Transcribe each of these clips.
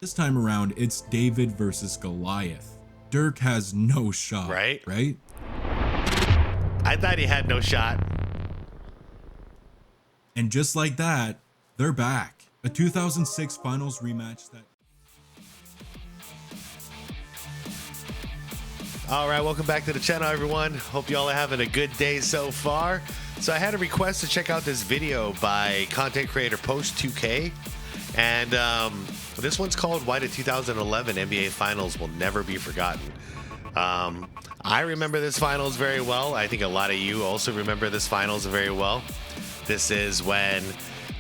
This time around, it's David versus Goliath. Dirk has no shot, right? I thought he had no shot. And just like that, they're back. A 2006 finals rematch that... All right, welcome back to the channel, everyone. Hope y'all are having a good day so far. So I had a request to check out this video by content creator Post2K. And this one's called Why the 2011 NBA Finals Will Never Be Forgotten. I remember this finals very well. I think a lot of you also remember this finals very well. This is when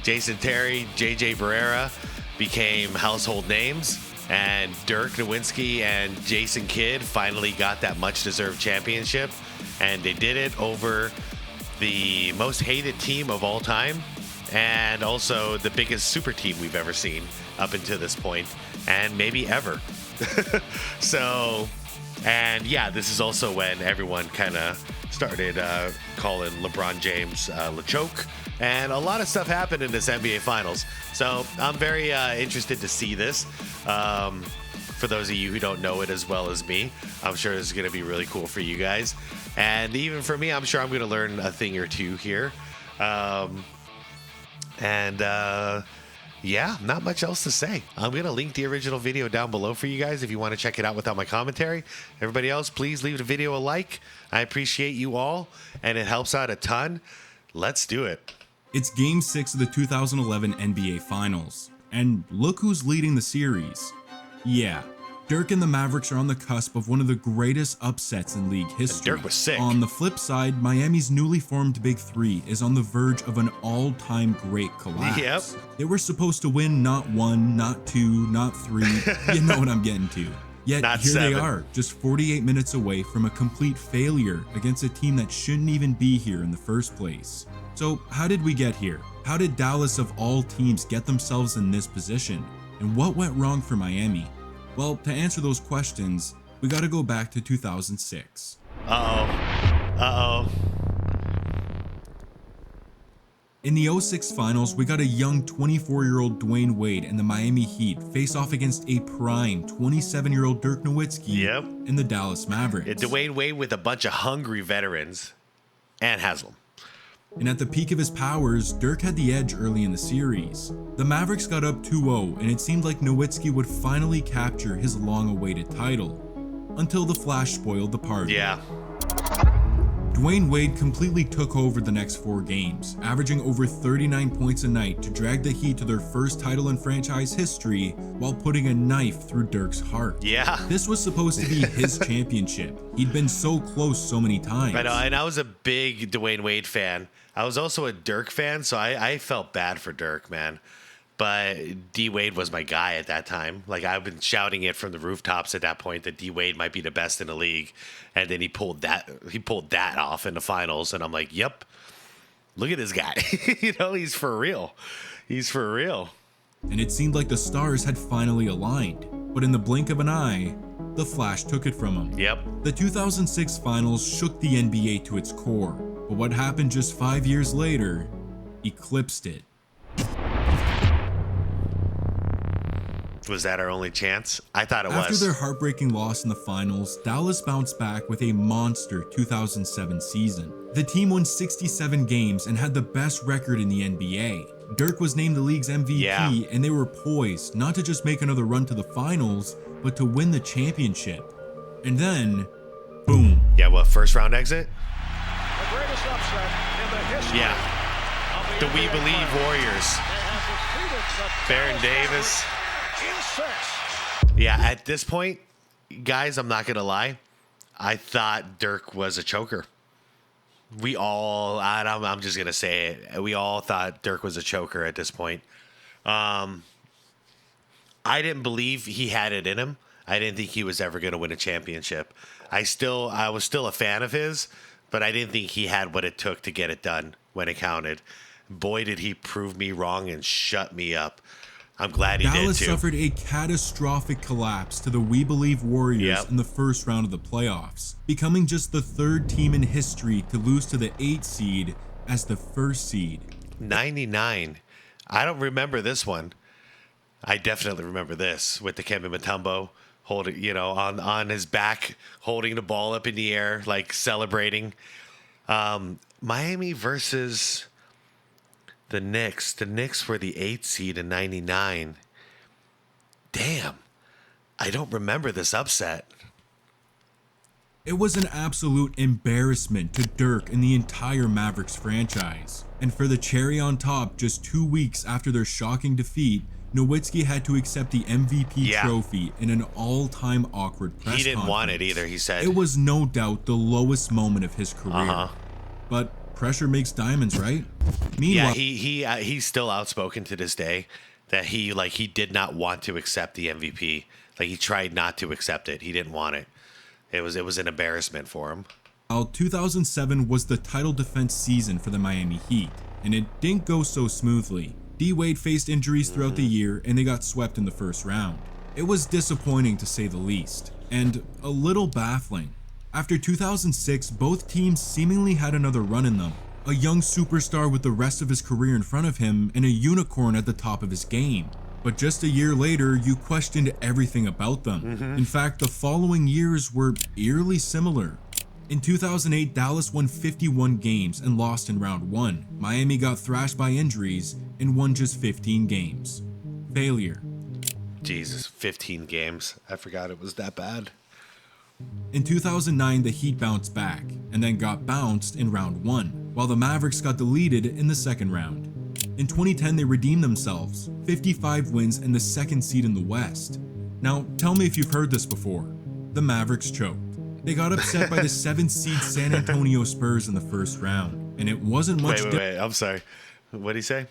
Jason Terry, JJ Barrera became household names, and Dirk Nowitzki and Jason Kidd finally got that much-deserved championship. And they did it over the most hated team of all time, and also the biggest super team we've ever seen up until this point, and maybe ever. So, and yeah, this is also when everyone kind of started calling LeBron James LeChoke, and a lot of stuff happened in this NBA Finals. So I'm very interested to see this. For those of you who don't know it as well as me, I'm sure this is going to be really cool for you guys. And even for me, I'm sure I'm going to learn a thing or two here. Yeah, not much else to say. I'm going to link the original video down below for you guys if you want to check it out without my commentary. Everybody else, please leave the video a like. I appreciate you all, and it helps out a ton. Let's do it. It's Game 6 of the 2011 NBA Finals. And look who's leading the series. Yeah, Dirk and the Mavericks are on the cusp of one of the greatest upsets in league history. And Dirk was sick. On the flip side, Miami's newly formed Big Three is on the verge of an all-time great collapse. Yep. They were supposed to win not one, not two, not three. You know what I'm getting to. Yet Not here seven. they are, just 48 minutes away from a complete failure against a team that shouldn't even be here in the first place. So how did we get here? How did Dallas of all teams get themselves in this position? And what went wrong for Miami? Well, to answer those questions, we gotta go back to 2006. In the 06 finals, we got a young 24-year-old Dwayne Wade and the Miami Heat face off against a prime 27-year-old Dirk Nowitzki and the Dallas Mavericks. Yeah, Dwayne Wade with a bunch of hungry veterans and Haslam. And at the peak of his powers, Dirk had the edge early in the series. The Mavericks got up 2-0, and it seemed like Nowitzki would finally capture his long-awaited title, until the Flash spoiled the party. Yeah. Dwayne Wade completely took over the next 4 games, averaging over 39 points a night to drag the Heat to their first title in franchise history while putting a knife through Dirk's heart. Yeah. This was supposed to be his championship. He'd been so close so many times. I know, and I was a big Dwayne Wade fan. I was also a Dirk fan, so I felt bad for Dirk, man. But D Wade was my guy at that time. Like, I've been shouting it from the rooftops at that point that D Wade might be the best in the league, and then he pulled that off in the finals, and I'm like, yep, look at this guy. You know, he's for real. He's for real. And it seemed like the stars had finally aligned, but in the blink of an eye, the Flash took it from him. Yep. The 2006 finals shook the NBA to its core, but what happened just 5 years later eclipsed it. Was that our only chance? I thought it was. After their heartbreaking loss in the finals, Dallas bounced back with a monster 2007 season. The team won 67 games and had the best record in the NBA. Dirk was named the league's MVP, and they were poised not to just make another run to the finals, but to win the championship. And then, boom. Yeah, what, first round exit? The greatest upset in the history. Yeah. The We Believe Warriors. Baron Davis. Yeah, at this point, guys, I'm not going to lie. I thought Dirk was a choker. We all, I'm just going to say it. We all thought Dirk was a choker at this point. I didn't believe he had it in him. I didn't think he was ever going to win a championship. I was still a fan of his, but I didn't think he had what it took to get it done when it counted. Boy, did he prove me wrong and shut me up. I'm glad he Dallas did too. suffered a catastrophic collapse to the We Believe Warriors in the first round of the playoffs, becoming just the 3rd team in history to lose to the 8th seed as the 1st seed. 99. I don't remember this one. I definitely remember this with the Kemba Mutombo holding, on his back, holding the ball up in the air, like celebrating. Miami versus the Knicks. The Knicks were the 8th seed in 99. Damn. I don't remember this upset. It was an absolute embarrassment to Dirk and the entire Mavericks franchise. And for the cherry on top, just 2 weeks after their shocking defeat, Nowitzki had to accept the MVP trophy in an all-time awkward press conference. He didn't want it either, he said. It was no doubt the lowest moment of his career. But pressure makes diamonds, right? Meanwhile, he's still outspoken to this day that he did not want to accept the MVP. Like, he tried not to accept it. He didn't want it. It was an embarrassment for him. 2007 was the title defense season for the Miami Heat, and it didn't go so smoothly. D-Wade faced injuries throughout the year, and they got swept in the first round. It was disappointing to say the least, and a little baffling. After 2006, both teams seemingly had another run in them. A young superstar with the rest of his career in front of him, and a unicorn at the top of his game. But just a year later, you questioned everything about them. In fact, the following years were eerily similar. In 2008, Dallas won 51 games and lost in round 1. Miami got thrashed by injuries and won just 15 games. Failure. Jesus, 15 games. I forgot it was that bad. In 2009, the Heat bounced back and then got bounced in round 1, while the Mavericks got deleted in the second round. In 2010, they redeemed themselves, 55 wins and the 2nd seed in the West. Now, tell me if you've heard this before. The Mavericks choked. They got upset by the 7th seed San Antonio Spurs in the first round, and it wasn't much. Wait, I'm sorry. What did he say?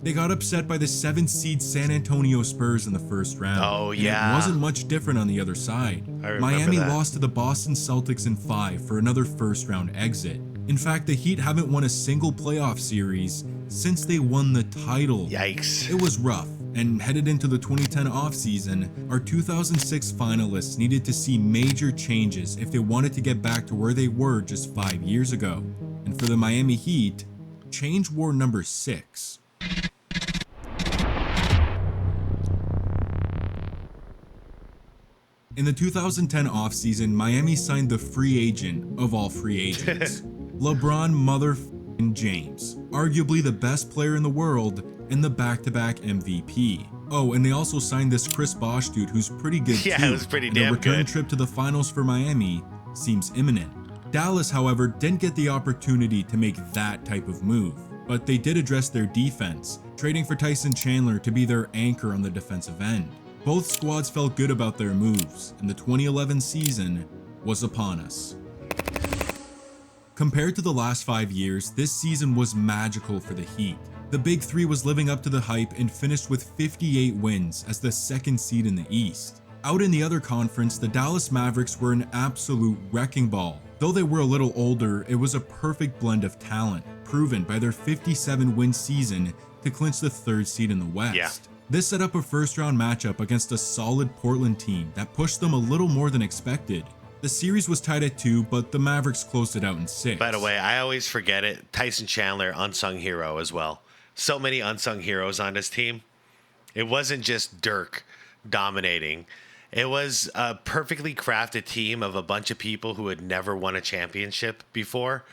They got upset by the 7th seed San Antonio Spurs in the first round. Oh, and yeah. it wasn't much different on the other side. Miami lost to the Boston Celtics in 5 for another first round exit. In fact, the Heat haven't won a single playoff series since they won the title. Yikes. It was rough, and headed into the 2010 offseason, our 2006 finalists needed to see major changes if they wanted to get back to where they were just 5 years ago. And for the Miami Heat, change wore number 6. In the 2010 offseason, Miami signed the free agent of all free agents, LeBron motherfucking James, arguably the best player in the world and the back-to-back MVP. Oh, and they also signed this Chris Bosh dude who's pretty good too. Yeah, it was pretty damn good. The return trip to the finals for Miami seems imminent. Dallas, however, didn't get the opportunity to make that type of move, but they did address their defense, trading for Tyson Chandler to be their anchor on the defensive end. Both squads felt good about their moves, and the 2011 season was upon us. Compared to the last 5 years, this season was magical for the Heat. The Big Three was living up to the hype and finished with 58 wins as the 2nd seed in the East. Out in the other conference, the Dallas Mavericks were an absolute wrecking ball. Though they were a little older, it was a perfect blend of talent, proven by their 57-win season to clinch the 3rd seed in the West. Yeah. This set up a first-round matchup against a solid Portland team that pushed them a little more than expected. The series was tied at 2, but the Mavericks closed it out in 6. By the way, I always forget it. Tyson Chandler, unsung hero as well. So many unsung heroes on this team. It wasn't just Dirk dominating. It was a perfectly crafted team of a bunch of people who had never won a championship before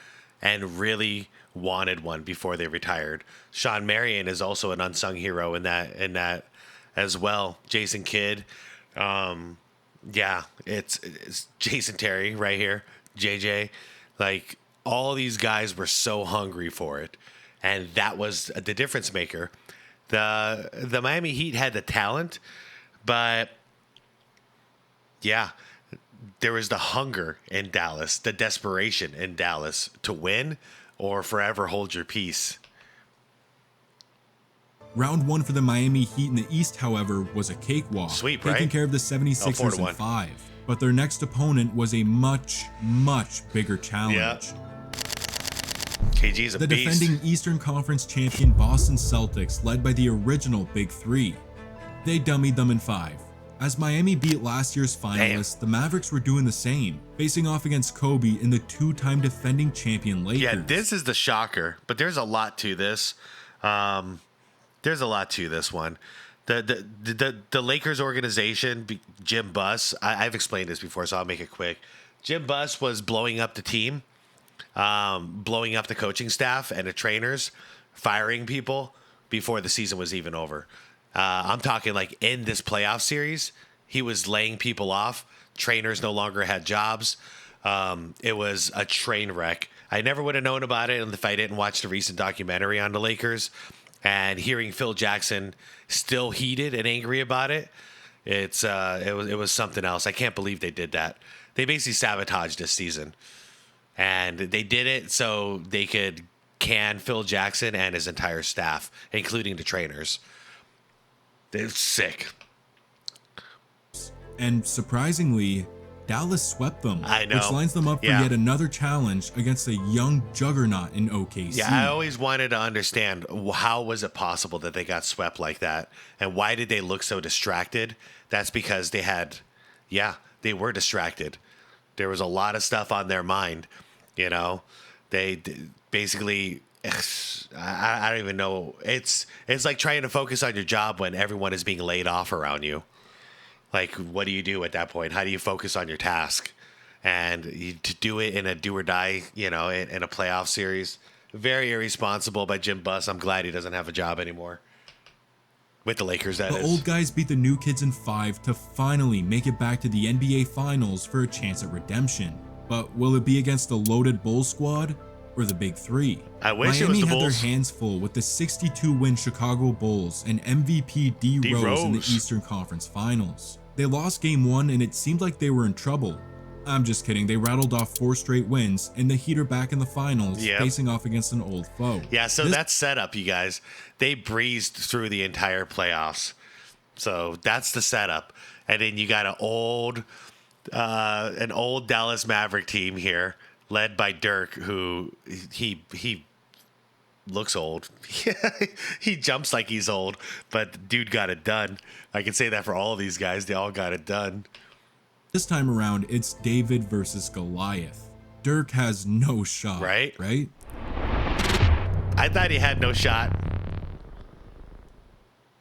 and really wanted one before they retired. Sean Marion is also an unsung hero in that as well. Jason Kidd. Yeah, it's Jason Terry right here. JJ. Like, all these guys were so hungry for it. And that was the difference maker. The Miami Heat had the talent, but yeah, there was the hunger in Dallas, the desperation in Dallas to win or forever hold your peace. Round 1 for the Miami Heat in the East, however, was a cakewalk. Sweep, right? Taking care of the 76ers in 5. But their next opponent was a much, much bigger challenge. Yeah. KG's a the beast. Defending Eastern Conference champion Boston Celtics, led by the original Big Three. They dummied them in 5. As Miami beat last year's finalists, the Mavericks were doing the same, facing off against Kobe and the 2-time defending champion Lakers. Yeah, this is the shocker, but there's a lot to this. There's a lot to this one. The Lakers organization, Jim Buss, I've explained this before, so I'll make it quick. Jim Buss was blowing up the team, blowing up the coaching staff and the trainers, firing people before the season was even over. I'm talking like in this playoff series, he was laying people off. Trainers no longer had jobs. It was a train wreck. I never would have known about it if I didn't watch the recent documentary on the Lakers. And hearing Phil Jackson still heated and angry about it, it was something else. I can't believe they did that. They basically sabotaged this season, and they did it so they could can Phil Jackson and his entire staff, including the trainers. They're sick. And surprisingly, Dallas swept them, I know. which lines them up for yet another challenge against a young juggernaut in OKC. Yeah, I always wanted to understand how was it possible that they got swept like that, and why did they look so distracted? That's because they were distracted. There was a lot of stuff on their mind, you know. They basically, I don't even know. It's like trying to focus on your job when everyone is being laid off around you. Like, what do you do at that point? How do you focus on your task? And to do it in a do or die, you know, in a playoff series, very irresponsible by Jim Buss. I'm glad he doesn't have a job anymore with the Lakers. That the is. old guys beat the new kids in 5 to finally make it back to the NBA Finals for a chance at redemption. But will it be against the loaded Bulls squad or the Big Three? I wish Miami it was the had Bulls. their hands full with the 62-win Chicago Bulls and MVP D. Rose in the Eastern Conference Finals. They lost Game 1 and it seemed like they were in trouble. I'm just kidding. They rattled off 4 straight wins, and the Heat are back in the finals, facing off against an old foe. Yeah, so that's set up, you guys. They breezed through the entire playoffs. So that's the setup. And then you got an old Dallas Maverick team here, led by Dirk, who he looks old. He jumps like he's old, but the dude got it done. I can say that for all of these guys. They all got it done. This time around, it's David versus Goliath. Dirk has no shot. Right? I thought he had no shot.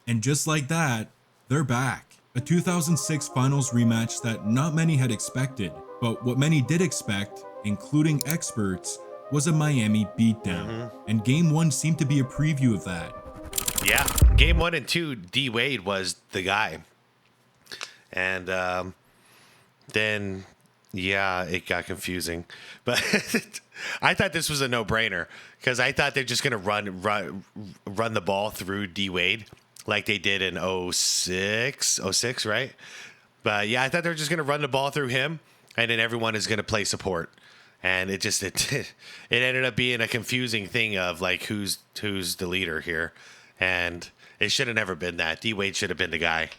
And just like that, they're back. A 2006 finals rematch that not many had expected. But what many did expect, including experts, was a Miami beatdown. And Game 1 seemed to be a preview of that. Yeah. Game 1 and 2, D. Wade was the guy. And then, it got confusing. But I thought this was a no-brainer because I thought they're just going to run the ball through D. Wade like they did in 06, right? But, I thought they were just going to run the ball through him, and then everyone is going to play support. And it ended up being a confusing thing of, like, who's the leader here. And it should have never been that. D. Wade should have been the guy.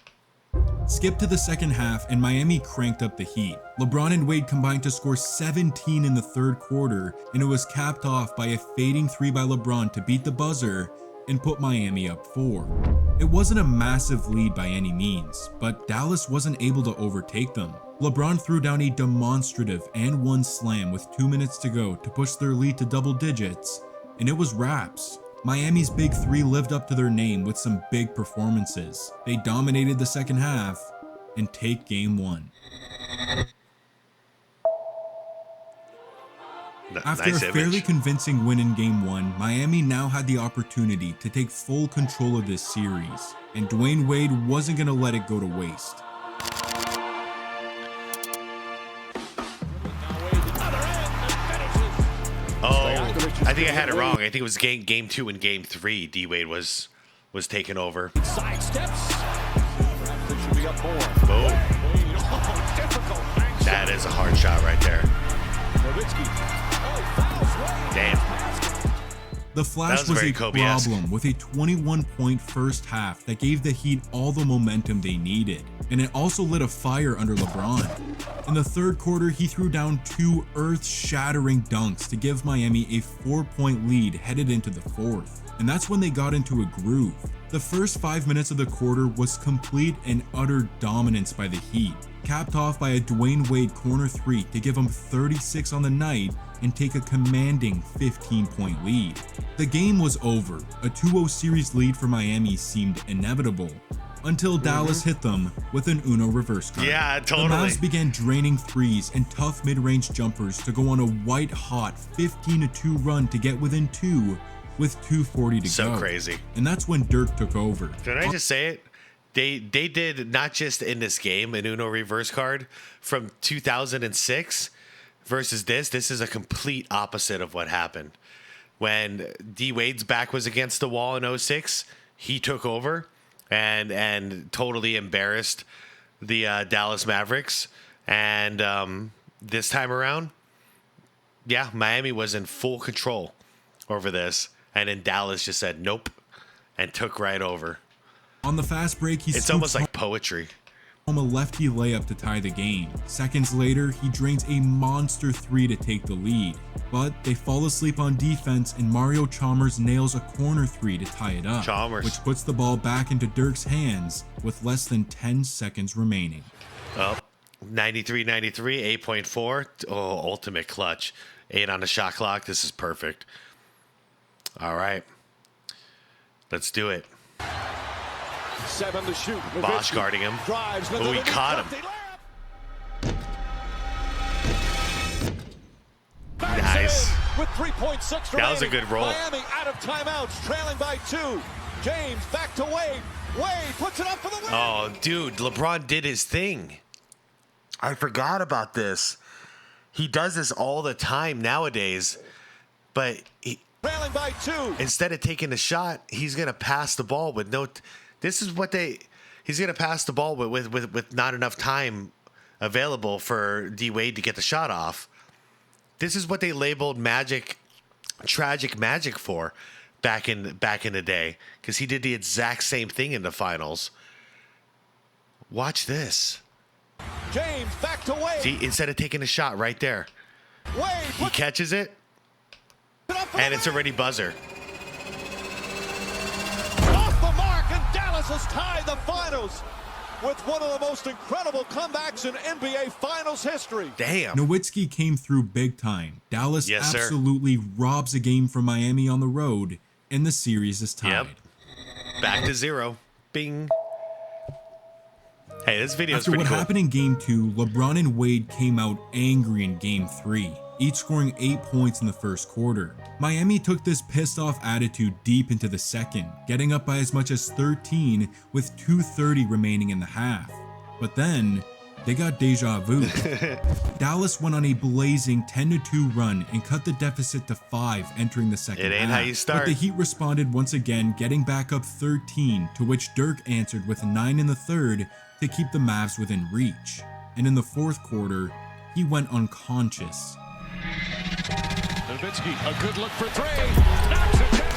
Skip to the second half, and Miami cranked up the heat. LeBron and Wade combined to score 17 in the third quarter, and it was capped off by a fading 3 by LeBron to beat the buzzer and put Miami up 4. It wasn't a massive lead by any means, but Dallas wasn't able to overtake them. LeBron threw down a demonstrative and one slam with 2 minutes to go to push their lead to double digits, and it was wraps. Miami's big 3 lived up to their name with some big performances. They dominated the second half and take Game 1. After a fairly convincing win in Game 1, Miami now had the opportunity to take full control of this series, and Dwayne Wade wasn't going to let it go to waste. I think I had it wrong. I think it was game 2 and game 3. D. Wade was taken over. Side steps. Should be up 4. Boom. Oh, difficult. That is a hard shot right there. Damn. The Flash was a problem with a 21-point first half that gave the Heat all the momentum they needed, and it also lit a fire under LeBron. In the third quarter, he threw down 2 earth-shattering dunks to give Miami a 4-point lead headed into the fourth, and that's when they got into a groove. The first 5 minutes of the quarter was complete and utter dominance by the Heat, capped off by a Dwayne Wade corner 3 to give him 36 on the night and take a commanding 15-point lead. The game was over. A 2-0 series lead for Miami seemed inevitable. until Dallas hit them with an Uno reverse card. Yeah, totally. The Mavs began draining threes and tough mid-range jumpers to go on a white-hot 15-2 run to get within 2 with 2:40 to go. So crazy. And that's when Dirk took over. Can I just say it? They did not just in this game an Uno reverse card from 2006 versus this. This is a complete opposite of what happened. When D Wade's back was against the wall in 06, he took over and totally embarrassed the Dallas Mavericks. And this time around, yeah, Miami was in full control over this. And then Dallas just said nope and took right over. On the fast break, It's almost like poetry. Home a lefty layup to tie the game. Seconds later, he drains a monster 3 to take the lead. But they fall asleep on defense and Mario Chalmers nails a corner 3 to tie it up. Chalmers. Which puts the ball back into Dirk's hands with less than 10 seconds remaining. Oh, 93-93, 8.4. Oh, ultimate clutch. 8 on the shot clock. This is perfect. All right. Let's do it. 7 to shoot. Bosch guarding him. Drives. Oh, he caught him. Nice. With 3.6 That was a good roll. Miami out of timeouts, trailing by 2. James back to Wade. Wade puts it up for the win. Oh, dude, LeBron did his thing. I forgot about this. He does this all the time nowadays, but Trailing by 2. instead of taking a shot, he's gonna pass the ball with no. This is what he's gonna pass the ball with not enough time available for D Wade to get the shot off. This is what they labeled tragic magic for back in the day, because he did the exact same thing in the finals. Watch this. James back to Wade. See, instead of taking a shot right there, Wade he catches it, and it's already buzzer. off the mark, and Dallas has tied the finals with one of the most incredible comebacks in NBA Finals history. Damn. Nowitzki came through big time. Dallas Yes, sir. absolutely robs a game from Miami on the road, and the series is tied. Yep. Back to 0. Bing. Hey, this video is After pretty what cool. happened in Game 2, LeBron and Wade came out angry in Game 3, each scoring 8 points in the first quarter. Miami took this pissed off attitude deep into the second, getting up by as much as 13 with 2:30 remaining in the half. But then, they got deja vu. Dallas went on a blazing 10-2 run and cut the deficit to 5 entering the second It ain't half. how you start. But the Heat responded once again, getting back up 13, to which Dirk answered with 9 in the third to keep the Mavs within reach. And in the fourth quarter, he went unconscious. Nowitzki, a good look for 3. Knocks it down.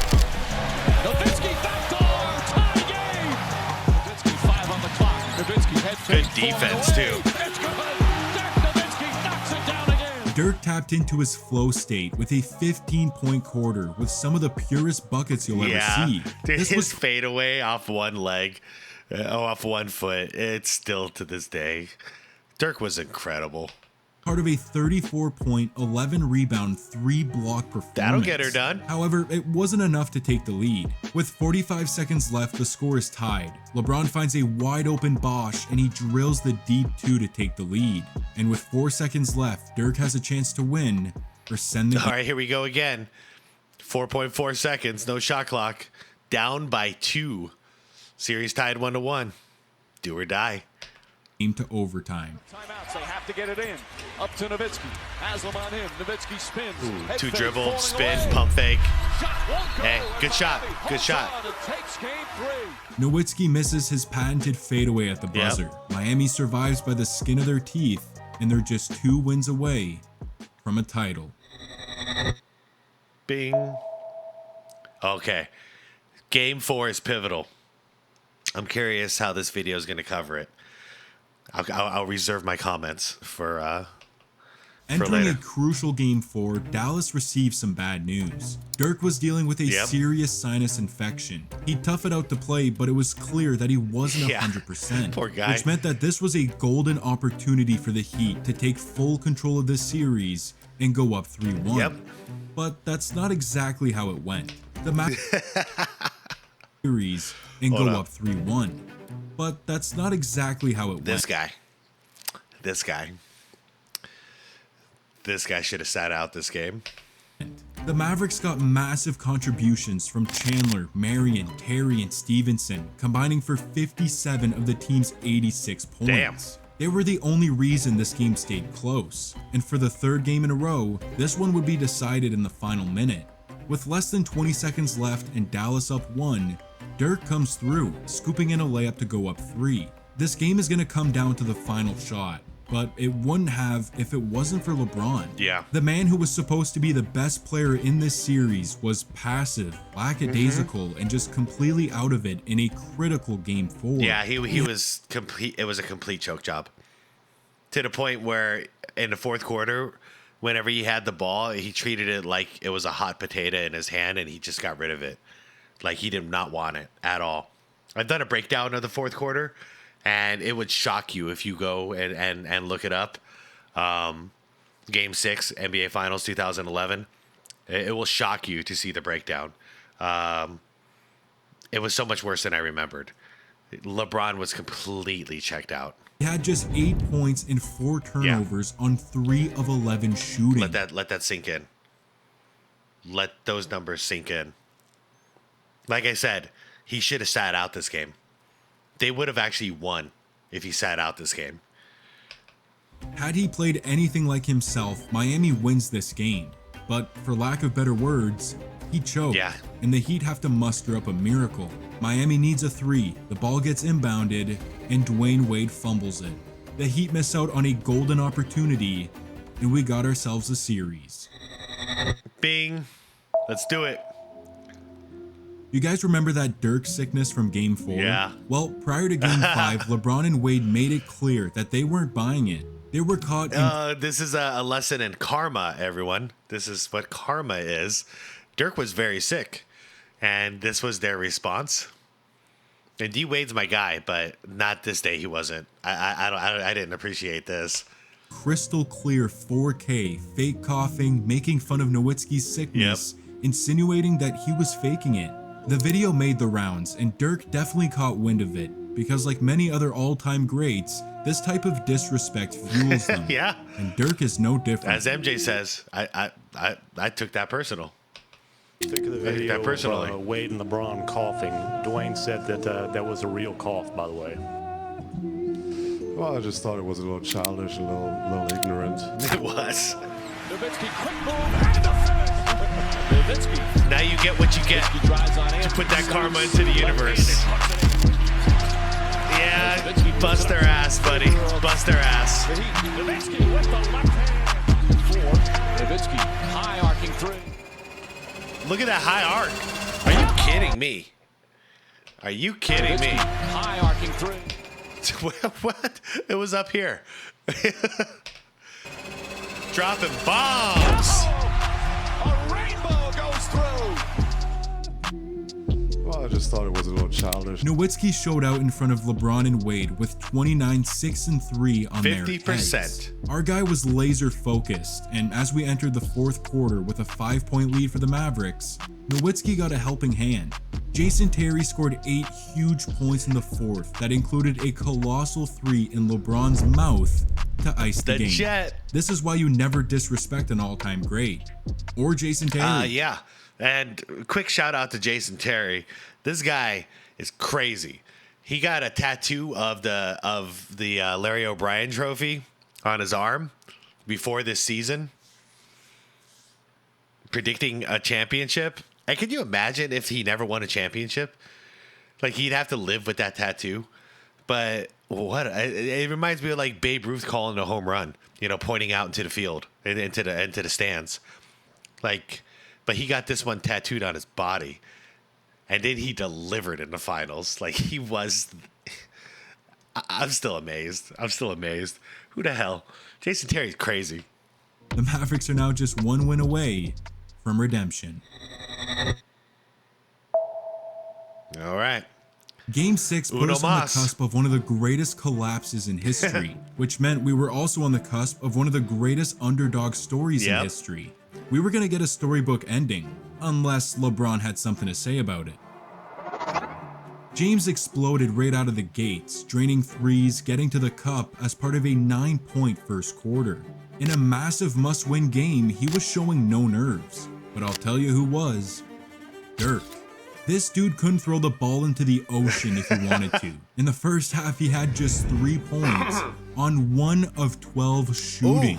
Nowitzki backdoor, tie game. Nowitzki 5 on the clock. Nowitzki head fake. Good defense, too. It's good. Dirk Nowitzki knocks it down again. Dirk tapped into his flow state with a 15-point quarter with some of the purest buckets you'll ever see. Dude, This his was fadeaway off one leg, off one foot. It's still to this day. Dirk was incredible. part of a 34-point, 11-rebound, 3-block performance. That'll get her done. However, it wasn't enough to take the lead. With 45 seconds left, the score is tied. LeBron finds a wide-open Bosch, and he drills the deep 2 to take the lead. And with 4 seconds left, Dirk has a chance to win or send the All right, here we go again. 4.4 seconds, no shot clock. Down by 2. Series tied 1-1. Do or die. game to overtime. Timeouts, they have to get it in. Up to Nowitzki. Haslam on him. Nowitzki spins. Head 2 fake, dribble, falling spin, away. pump fake. Shot won't go, Hey, and good shot, Miami good holds shot. on and takes game 3. Nowitzki misses his patented fadeaway at the buzzer. Miami survives by the skin of their teeth, and they're just 2 wins away from a title. Bing. Okay. Game 4 is pivotal. I'm curious how this video is going to cover it. I'll reserve my comments for Entering later. a crucial game 4, Dallas received some bad news. Dirk was dealing with a Yep. serious sinus infection. He'd tough it out to play, but it was clear that he wasn't Yeah. 100%. Poor guy. Which meant that this was a golden opportunity for the Heat to take full control of this series and go up 3-1. Yep. But that's not exactly how it went. The series and Hold go up. up 3-1. but that's not exactly how it went. This guy should have sat out this game. The Mavericks got massive contributions from Chandler, Marion, Terry, and Stevenson, combining for 57 of the team's 86 points. Damn. They were the only reason this game stayed close, and for the third game in a row, this one would be decided in the final minute. With less than 20 seconds left and Dallas up 1, Dirk comes through, scooping in a layup to go up 3. This game is going to come down to the final shot, but it wouldn't have if it wasn't for LeBron. Yeah. The man who was supposed to be the best player in this series was passive, lackadaisical, and just completely out of it in a critical game 4. Yeah, he was complete. It was a complete choke job. To the point where in the fourth quarter, whenever he had the ball, he treated it like it was a hot potato in his hand, and he just got rid of it. Like he did not want it at all. I've done a breakdown of the fourth quarter, and it would shock you if you go and look it up. Game 6, NBA Finals 2011. It will shock you to see the breakdown. It was so much worse than I remembered. LeBron was completely checked out. He had just 8 points and 4 turnovers on 3 of 11 shooting. Let that sink in. Let those numbers sink in. Like I said, he should have sat out this game. They would have actually won if he sat out this game. Had he played anything like himself, Miami wins this game. But for lack of better words, he choked. Yeah. And the Heat have to muster up a miracle. Miami needs a 3, the ball gets inbounded, and Dwayne Wade fumbles it. The Heat miss out on a golden opportunity, and we got ourselves a series. Bing. Let's do it. You guys remember that Dirk sickness from Game 4? Yeah. Well, prior to Game 5, LeBron and Wade made it clear that they weren't buying it. They were caught in... This is a lesson in karma, everyone. This is what karma is. Dirk was very sick, and this was their response. And D Wade's my guy, but not this day. He wasn't. I didn't appreciate this. Crystal clear 4K, fake coughing, making fun of Nowitzki's sickness, insinuating that he was faking it. The video made the rounds, and Dirk definitely caught wind of it, because like many other all-time greats, this type of disrespect fuels them. Yeah. And Dirk is no different. As MJ says, I took that personal. Think of the I took that personally. video of Wade and LeBron coughing. Dwayne said that that was a real cough, by the way. Well, I just thought it was a little childish, a little ignorant. It was. Nowitzki, quick move, and the finish. Nowitzki. Now you get what you get to put that karma into the universe. Yeah, bust their ass, buddy. Bust their ass. Nowitzki with the left hand. 4. Nowitzki, high arcing 3. Look at that high arc. Are you kidding me? Are you kidding me? High arcing 3. What? It was up here. Dropping bombs. A rainbow goes through. Well, I just thought it was a little childish. Nowitzki showed out in front of LeBron and Wade with 29, 6, and 3 on their 50%. heads. Our guy was laser focused, and as we entered the fourth quarter with a 5-point lead for the Mavericks, Nowitzki got a helping hand. Jason Terry scored 8 huge points in the fourth that included a colossal 3 in LeBron's mouth to ice the game. Jet. This is why you never disrespect an all-time great. Or Jason Terry. Yeah. And quick shout out to Jason Terry. This guy is crazy. He got a tattoo of the Larry O'Brien trophy on his arm before this season, predicting a championship. And can you imagine if he never won a championship? Like, he'd have to live with that tattoo. But what? It reminds me of like Babe Ruth calling a home run, pointing out into the field, into the stands. Like, but he got this one tattooed on his body, and then he delivered in the finals. Like, he was. I'm still amazed. Who the hell? Jason Terry's crazy. The Mavericks are now just one win away from redemption. All right. Game 6 put us on the cusp of one of the greatest collapses in history, which meant we were also on the cusp of one of the greatest underdog stories in history. We were going to get a storybook ending, unless LeBron had something to say about it. James exploded right out of the gates, draining threes, getting to the cup as part of a 9-point first quarter. In a massive must-win game, he was showing no nerves. But I'll tell you who was. Dirk. This dude couldn't throw the ball into the ocean if he wanted to. In the first half, he had just 3 points on 1 of 12 shooting.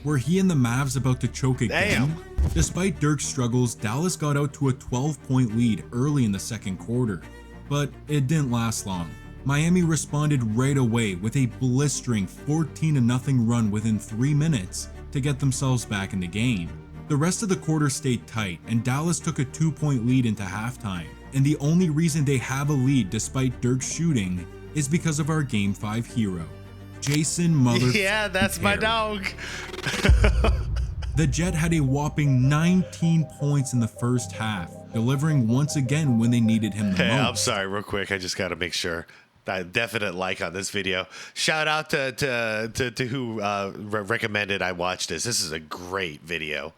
Were he and the Mavs about to choke again? Damn. Despite Dirk's struggles, Dallas got out to a 12-point lead early in the second quarter. But it didn't last long. Miami responded right away with a blistering 14-0 run within 3 minutes to get themselves back in the game. The rest of the quarter stayed tight, and Dallas took a 2-point lead into halftime. And the only reason they have a lead despite Dirk's shooting is because of our Game 5 hero, Jason Mother. Yeah, that's my dog. The Jet had a whopping 19 points in the first half, delivering once again when they needed him the most. I'm sorry, real quick. I just got to make sure. Definite like on this video. Shout out to who recommended I watch this. This is a great video.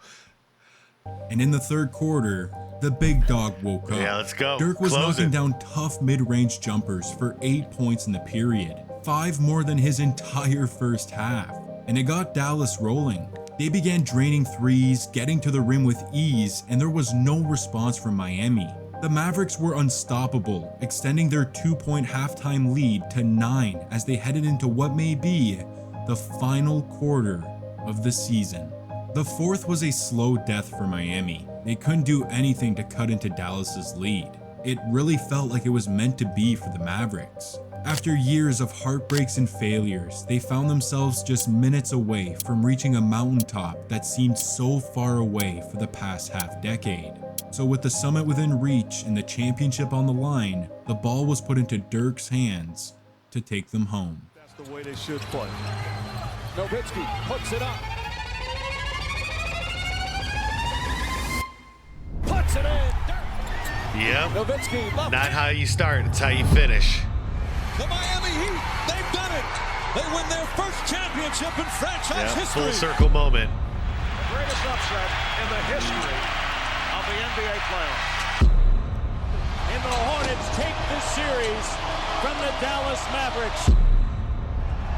And in the third quarter, the big dog woke up. Yeah, let's go. Dirk was Close knocking it. down tough mid-range jumpers for 8 points in the period, 5 more than his entire first half. And it got Dallas rolling. They began draining threes, getting to the rim with ease, and there was no response from Miami. The Mavericks were unstoppable, extending their 2-point halftime lead to 9 as they headed into what may be the final quarter of the season. The fourth was a slow death for Miami. They couldn't do anything to cut into Dallas's lead. It really felt like it was meant to be for the Mavericks. After years of heartbreaks and failures, they found themselves just minutes away from reaching a mountaintop that seemed so far away for the past half-decade. So with the summit within reach and the championship on the line, the ball was put into Dirk's hands to take them home. That's the way they should play. Nowitzki puts it up. Puts it in. Yep. Nowitzki, left. Not how you start, it's how you finish. The Miami Heat, they've done it. They win their first championship in franchise history. Full circle moment. The greatest upset in the history of the NBA playoffs. And the Hornets take this series from the Dallas Mavericks.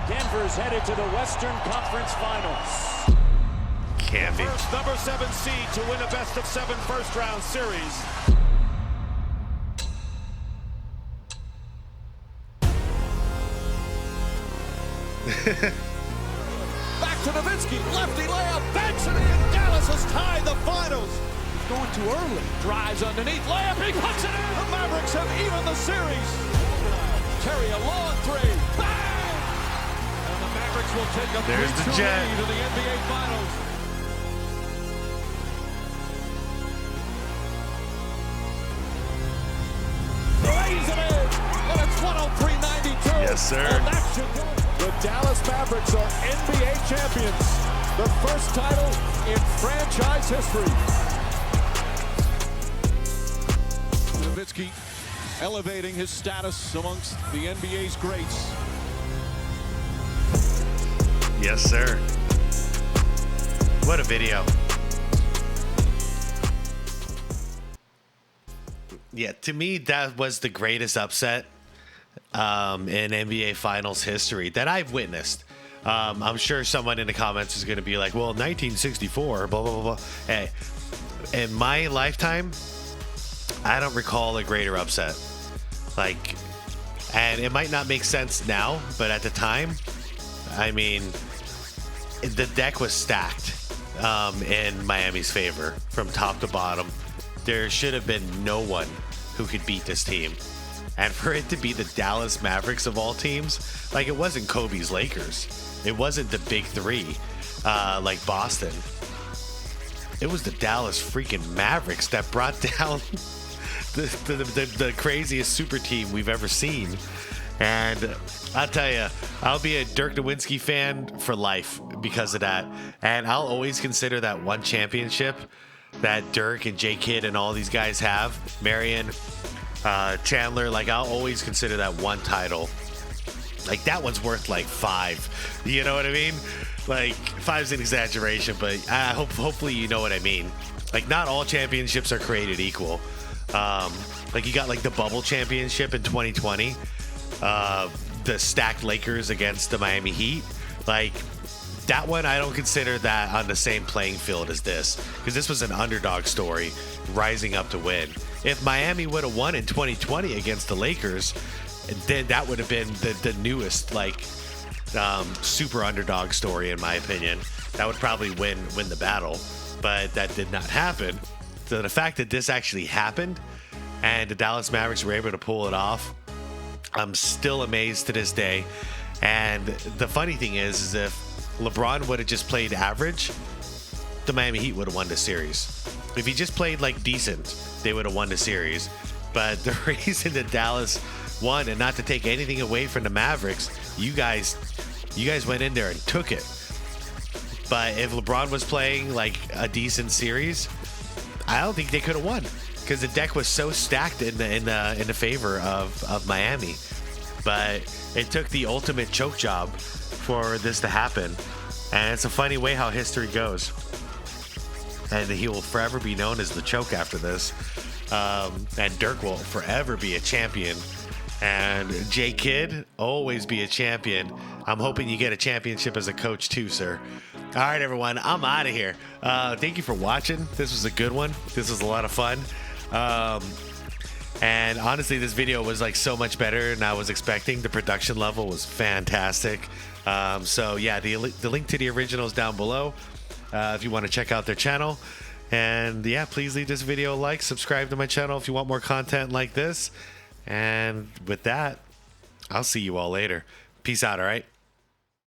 Denver's headed to the Western Conference Finals. Can't be. First number 7 seed to win a best-of-7 first-round series. Back to Nowitzki, lefty layup, banks it in. Dallas has tied the finals. He's going too early. Drives underneath, layup, he puts it in. The Mavericks have evened the series. Terry, a long 3, bang! And the Mavericks will take a 3-2 lead in the NBA Finals. Lays it in, and it's 103-92. Yes, sir. And that should do it. The Dallas Mavericks are NBA champions. The first title in franchise history. Nowitzki elevating his status amongst the NBA's greats. Yes, sir. What a video. Yeah, to me, that was the greatest upset in NBA Finals history that I've witnessed. I'm sure someone in the comments is going to be like, well, 1964, blah, blah, blah, blah. Hey, in my lifetime, I don't recall a greater upset. Like, and it might not make sense now, but at the time, I mean, the deck was stacked in Miami's favor from top to bottom. There should have been no one who could beat this team. And for it to be the Dallas Mavericks of all teams, like, it wasn't Kobe's Lakers. It wasn't the big three like Boston. It was the Dallas freaking Mavericks that brought down the craziest super team we've ever seen. And I'll tell you, I'll be a Dirk Nowitzki fan for life because of that. And I'll always consider that one championship that Dirk and J Kidd and all these guys have, Marion, Chandler, like, I'll always consider that one title. Like, that one's worth like 5. You know what I mean? Like, 5's an exaggeration, but hopefully you know what I mean. Like, not all championships are created equal. Like you got like the bubble championship in 2020, the stacked Lakers against the Miami Heat. Like that one, I don't consider that on the same playing field as this, because this was an underdog story rising up to win. If Miami would have won in 2020 against the Lakers, then that would have been the newest like super underdog story in my opinion. That would probably win the battle, but that did not happen. So the fact that this actually happened and the Dallas Mavericks were able to pull it off, I'm still amazed to this day. And the funny thing is if LeBron would have just played average, the Miami Heat would have won the series. If he just played like decent, they would have won the series. But the reason that Dallas won, and not to take anything away from the Mavericks, you guys went in there and took it. But if LeBron was playing like a decent series, I don't think they could have won, because the deck was so stacked in the favor of Miami. But it took the ultimate choke job for this to happen, and it's a funny way how history goes. And he will forever be known as the choke after this. And Dirk will forever be a champion. And J Kidd always be a champion. I'm hoping you get a championship as a coach too, sir. All right, everyone, I'm out of here. Thank you for watching. This was a good one. This was a lot of fun. And honestly, this video was like so much better than I was expecting. The production level was fantastic. So yeah, the link to the original is down below if you want to check out their channel. And yeah, please leave this video a like, subscribe to my channel if you want more content like this. And with that, I'll see you all later. Peace out, all right?